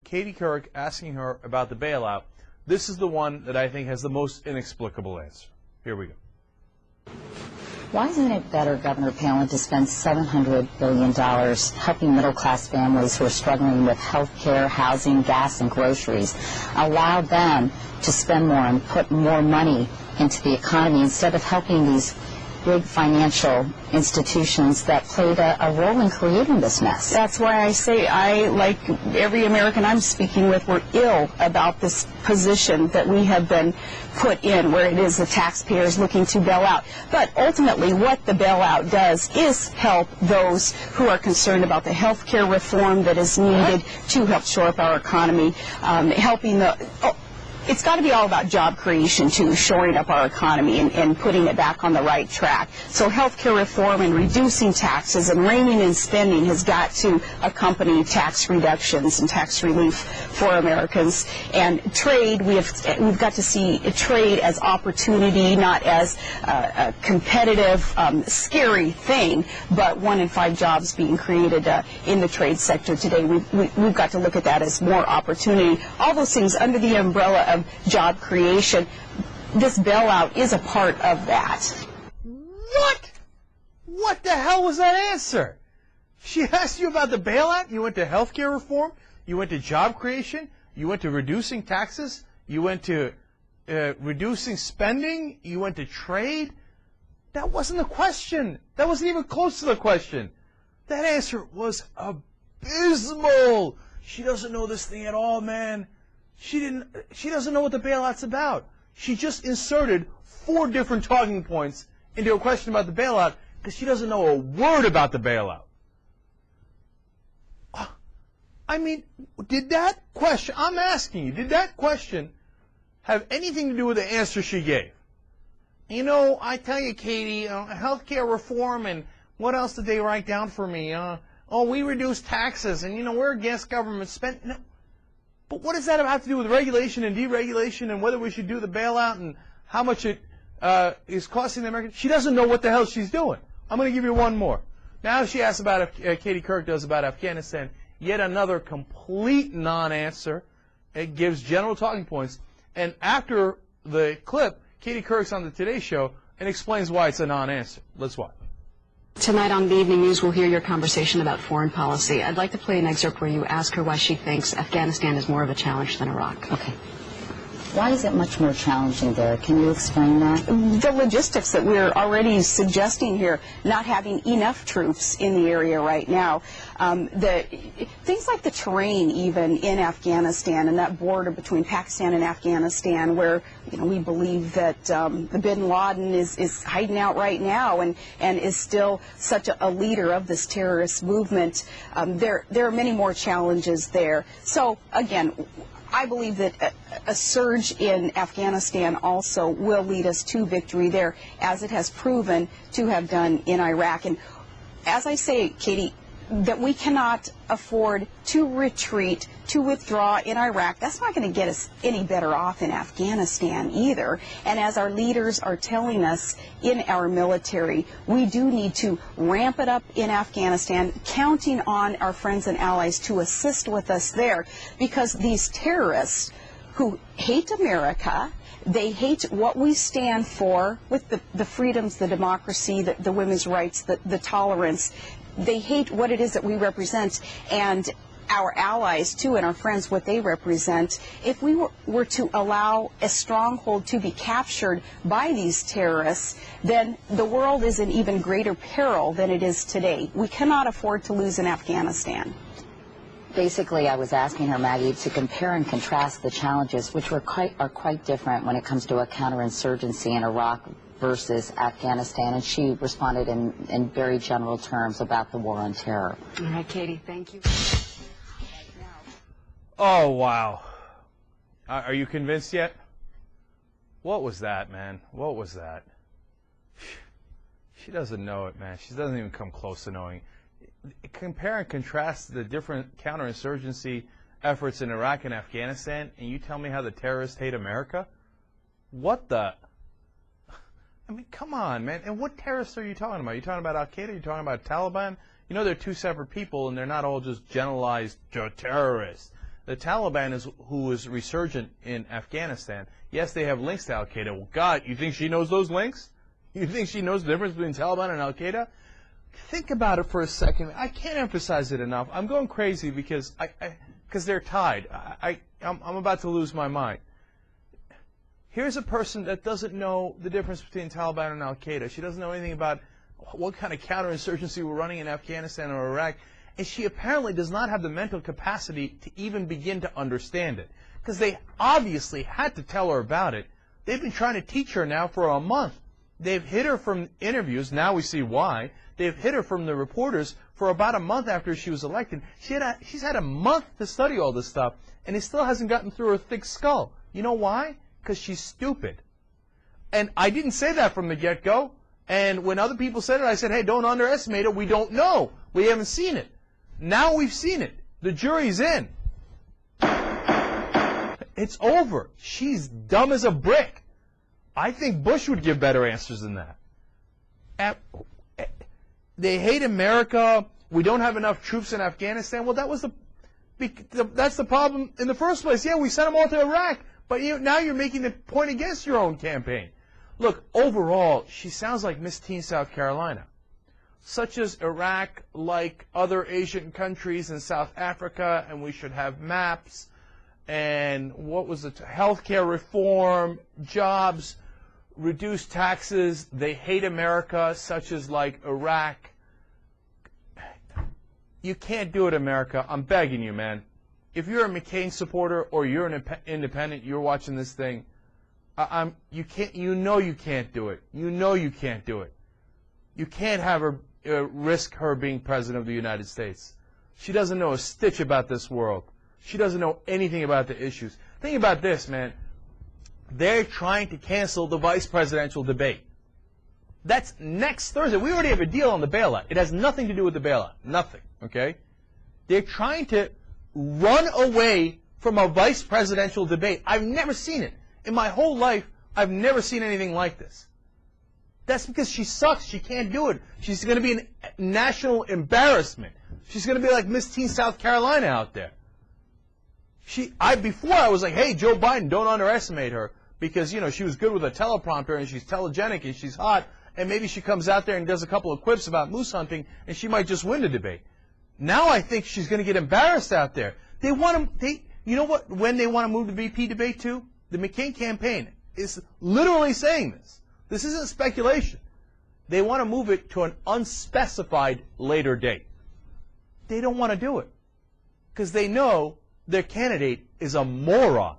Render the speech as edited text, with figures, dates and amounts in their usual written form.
Katie Couric asking her about the bailout. This is the one that I think has the most inexplicable answer. Here we go. Why isn't it better, Governor Palin, to spend $700 billion helping middle-class families who are struggling with health care, housing, gas, and groceries? Allow them to spend more and put more money into the economy instead of helping these big financial institutions that played a role in creating this mess. That's why I say I, like every American I'm speaking with, we're ill about this position that we have been put in, where it is the taxpayers looking to bail out. But ultimately, what the bailout does is help those who are concerned about the health care reform that is needed to help shore up our economy, helping the... It's got to be all about job creation, too, shoring up our economy and putting it back on the right track. So healthcare reform and reducing taxes and reining in spending has got to accompany tax reductions and tax relief for Americans. And trade, we've got to see trade as opportunity, not as a competitive, scary thing, but 1 in 5 jobs being created in the trade sector today. We've got to look at that as more opportunity. All those things under the umbrella of job creation. This bailout is a part of that. What? What the hell was that answer? She asked you about the bailout? You went to healthcare reform? You went to job creation? You went to reducing taxes? You went to reducing spending? You went to trade? That wasn't the question. That wasn't even close to the question. That answer was abysmal. She doesn't know this thing at all, man. She doesn't know what the bailout's about. She just inserted 4 different talking points into a question about the bailout because she doesn't know a word about the bailout. I mean, did that question, I'm asking you, did that question have anything to do with the answer she gave? You know, I tell you, Katie, healthcare reform, and what else did they write down for me? Oh, we reduced taxes, and, you know, we're against government spending. No. But what does that have to do with regulation and deregulation and whether we should do the bailout and how much it is costing the Americans? She doesn't know what the hell she's doing. I'm going to give you one more. Now she asks about, Katie Couric does about Afghanistan, yet another complete non-answer. It gives general talking points. And after the clip, Katie Couric's on the Today Show and explains why it's a non-answer. Let's watch. Tonight on the Evening News, we'll hear your conversation about foreign policy. I'd like to play an excerpt where you ask her why she thinks Afghanistan is more of a challenge than Iraq. Okay. Why is it much more challenging there? Can you explain that? The logistics that we're already suggesting here, not having enough troops in the area right now, things like the terrain even in Afghanistan and that border between Pakistan and Afghanistan where, you know, we believe that the bin Laden is hiding out right now and is still such a leader of this terrorist movement. There are many more challenges there. So, again, I believe that a surge in Afghanistan also will lead us to victory there, as it has proven to have done in Iraq. And as I say, Katie, that we cannot afford to retreat, to withdraw in Iraq. That's not going to get us any better off in Afghanistan either. And as our leaders are telling us in our military, we do need to ramp it up in Afghanistan, counting on our friends and allies to assist with us there, because these terrorists who hate America, they hate what we stand for with the freedoms, the democracy, the women's rights, the tolerance. They hate what it is that we represent, and our allies, too, and our friends, what they represent. If we were to allow a stronghold to be captured by these terrorists, then the world is in even greater peril than it is today. We cannot afford to lose in Afghanistan. Basically, I was asking her, Maggie, to compare and contrast the challenges, which are quite different when it comes to a counterinsurgency in Iraq versus Afghanistan, and she responded in very general terms about the war on terror. All right, Katie, thank you. Oh, wow. Are you convinced yet? What was that, man? What was that? She doesn't know it, man. She doesn't even come close to knowing. Compare and contrast the different counterinsurgency efforts in Iraq and Afghanistan, and you tell me how the terrorists hate America? What the... I mean, come on, man. And what terrorists are you talking about? Are you talking about Al-Qaeda? Are you talking about Taliban? You know they're 2 separate people, and they're not all just generalized terrorists. the Taliban who is resurgent in Afghanistan. Yes, they have links to Al-Qaeda. Well, God, you think she knows those links? You think she knows the difference between Taliban and Al-Qaeda? Think about it for a second. I can't emphasize it enough. I'm going crazy because they're tied. I'm about to lose my mind. Here's a person that doesn't know the difference between Taliban and Al-Qaeda. She doesn't know anything about what kind of counterinsurgency we're running in Afghanistan or Iraq. And she apparently does not have the mental capacity to even begin to understand it. Because they obviously had to tell her about it. They've been trying to teach her now for a month. They've hid her from interviews. Now we see why. They've hid her from the reporters for about a month after she was elected. She's had a month to study all this stuff, and it still hasn't gotten through her thick skull. You know why? Because she's stupid. And I didn't say that from the get-go. And when other people said it, I said, hey, don't underestimate it. We don't know. We haven't seen it. Now we've seen it. The jury's in. It's over. She's dumb as a brick. I think Bush would give better answers than that. They hate America. We don't have enough troops in Afghanistan. Well, that's the problem in the first place. Yeah, we sent them all to Iraq. But now you're making the point against your own campaign. Look, overall, she sounds like Miss Teen South Carolina. Such as Iraq, like other Asian countries in South Africa, and we should have maps, and what was it? Healthcare reform, jobs, reduced taxes. They hate America, such as like Iraq. You can't do it, America. I'm begging you, man. If you're a McCain supporter or you're an independent, you're watching this thing, you can't. You know you can't do it. You know you can't do it. You can't have her risk her being president of the United States. She doesn't know a stitch about this world. She doesn't know anything about the issues. Think about this, man. They're trying to cancel the vice presidential debate. That's next Thursday. We already have a deal on the bailout. It has nothing to do with the bailout. Nothing. Okay? They're trying to run away from a vice presidential debate. I've never seen it. In my whole life, I've never seen anything like this. That's because she sucks. She can't do it. She's going to be a national embarrassment. She's going to be like Miss Teen South Carolina out there. Before I was like, hey, Joe Biden, don't underestimate her because, she was good with a teleprompter and she's telegenic and she's hot and maybe she comes out there and does a couple of quips about moose hunting and she might just win the debate. Now I think she's going to get embarrassed out there. You know what? When they want to move the VP debate to? The McCain campaign is literally saying this. This isn't speculation. They want to move it to an unspecified later date. They don't want to do it because they know their candidate is a moron.